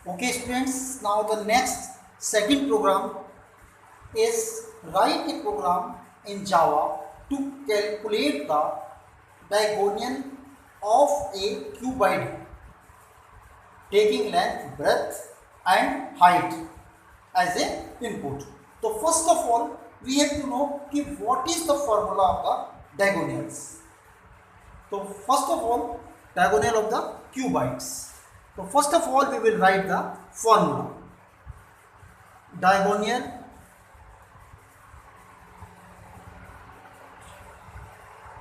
Okay, students, now the next second program is write a program in Java to calculate the diagonal of a cuboid taking length, breadth and height as a input. So first of all, we have to know what is the formula of the diagonals. So first of all, diagonal of the cuboids. So first of all, we will write the formula.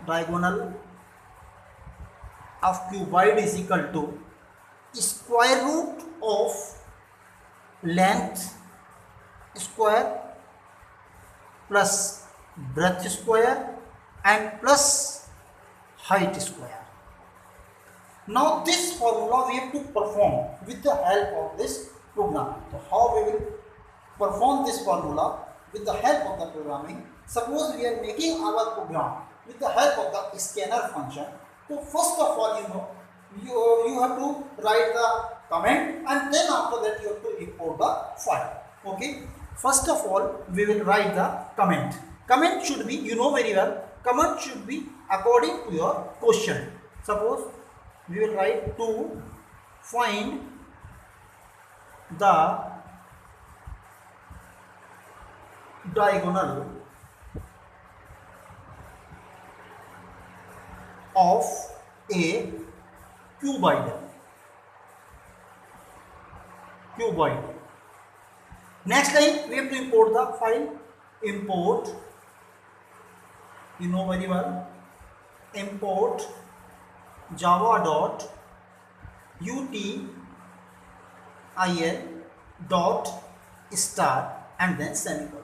Diagonal of cuboid is equal to square root of length square plus breadth square and plus height square. Now this formula we have to perform with the help of this program. So how we will perform this formula with the help of the programming? Suppose we are making our program with the help of the scanner function. So first of all, you have to write the comment and then after that you have to import the file. Okay. First of all, we will write the comment. Comment should be, very well, comment should be according to your question. Suppose we will write to find the diagonal of a cuboid. Next line we have to import the file. Import, very well, import java.util star and then semicolon.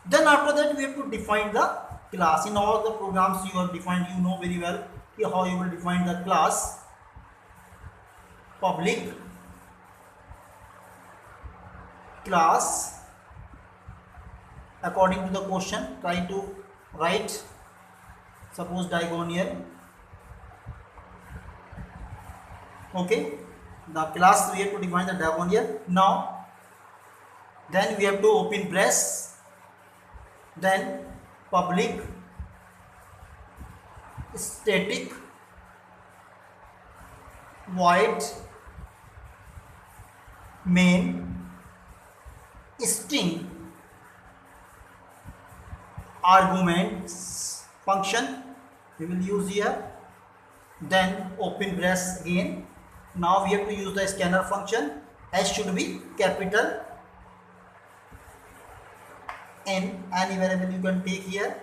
Then after that we have to define the class. In all the programs you have defined, very well how you will define the class. Public class according to the question. Try to write, suppose diagonal. Okay, the class we have to define the diagonal. Now then we have to open brace, then public static void main string arguments function we will use here, then open brace again. Now we have to use the scanner function. S should be capital, N any variable you can take here.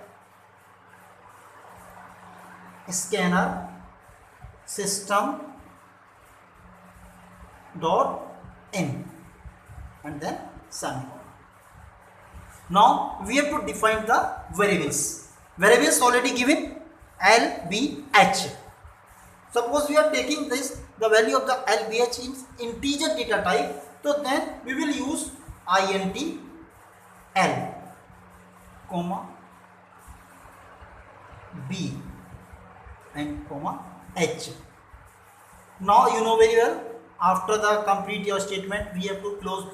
Scanner system dot in and then semicolon. Now we have to define the variables. Variables already given, L, B, H. Suppose we are taking this, the value of the L, B, H is integer data type, so then we will use int L, comma B and comma H. Now very well, after the complete your statement we have to close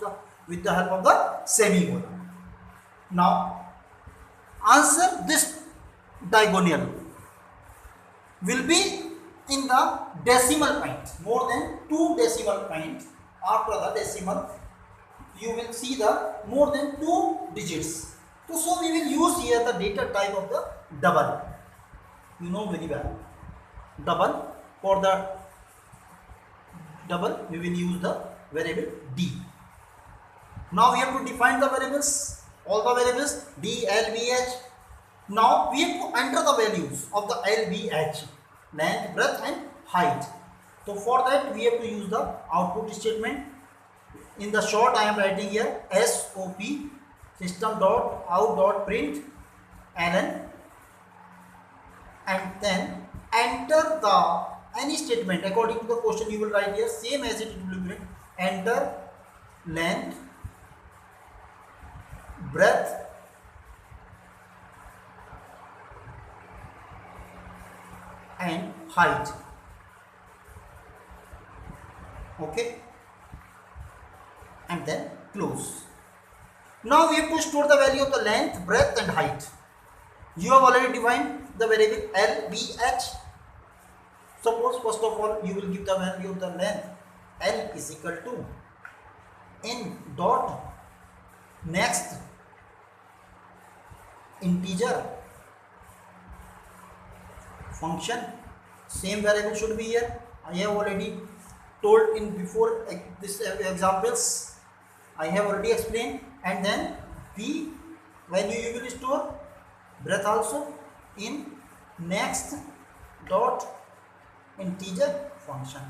with the help of the semicolon. Now answer this diagonal will be in the decimal point, more than 2 decimal points. After the decimal you will see the more than 2 digits. So we will use here the data type of the double. Very well, double. For the double we will use the variable D. Now we have to define the variables, all the variables D, L, B, H. Now we have to enter the values of the L, B, H, length, breadth and height. So for that we have to use the output statement. In the short I am writing here SOP system.out.println and then enter the any statement according to the question you will write here, same as it will be written. Enter length, breadth and height. Okay. then close. Now we have to store the value of the length, breadth and height. You have already defined the variable L, B, H. Suppose first of all you will give the value of the length. L is equal to n dot next integer function. Same variable should be here. I have already told in before this examples. I have already explained. And then B value you will store, breadth also in next dot integer function.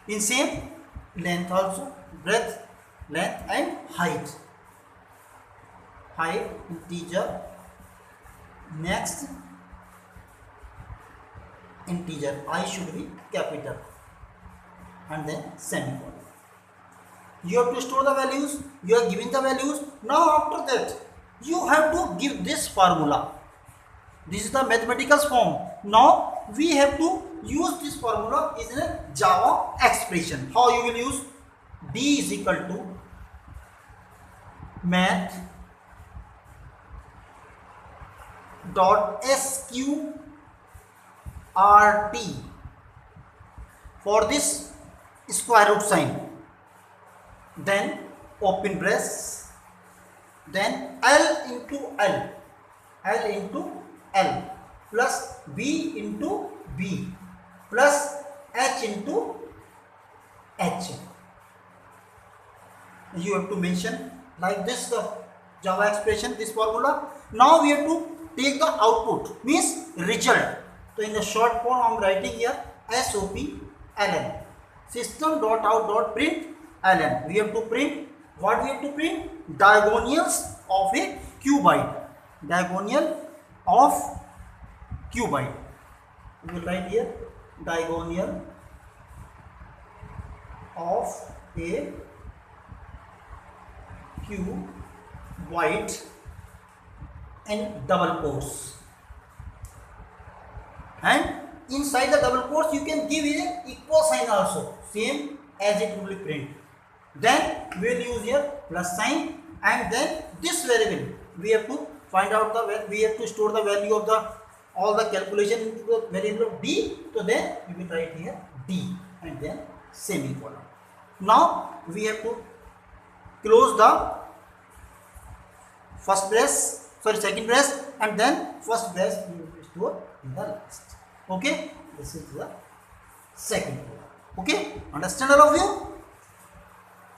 In same length also, breadth, length and height. Height integer next integer, I should be capital and then semicolon. You have to store the values, you are giving the values. Now after that you have to give this formula. This is the mathematical form. Now we have to use this formula in a Java expression. How you will use? D is equal to math dot sqrt. For this square root sign, then open brace, then L into L, L into L plus B into B plus H into H. You have to mention like this the Java expression, this formula. Now we have to take the output, means result. So in the short form I am writing here SOP system.out.println. We have to print, what we have to print? Diagonals of a cuboid. Diagonal of cuboid. We will write here diagonal of a cuboid in double quotes. And inside the double quotes you can give an equal sign also, same as it will be print. Then we will use here plus sign, and then this variable we have to find out the, we have to store the value of the all the calculation into the variable of D. So then we will write here D and then semicolon. Now we have to close the first brace, second brace, and then first brace we will store in the last. Okay, this is the second one. Okay, understand all of you?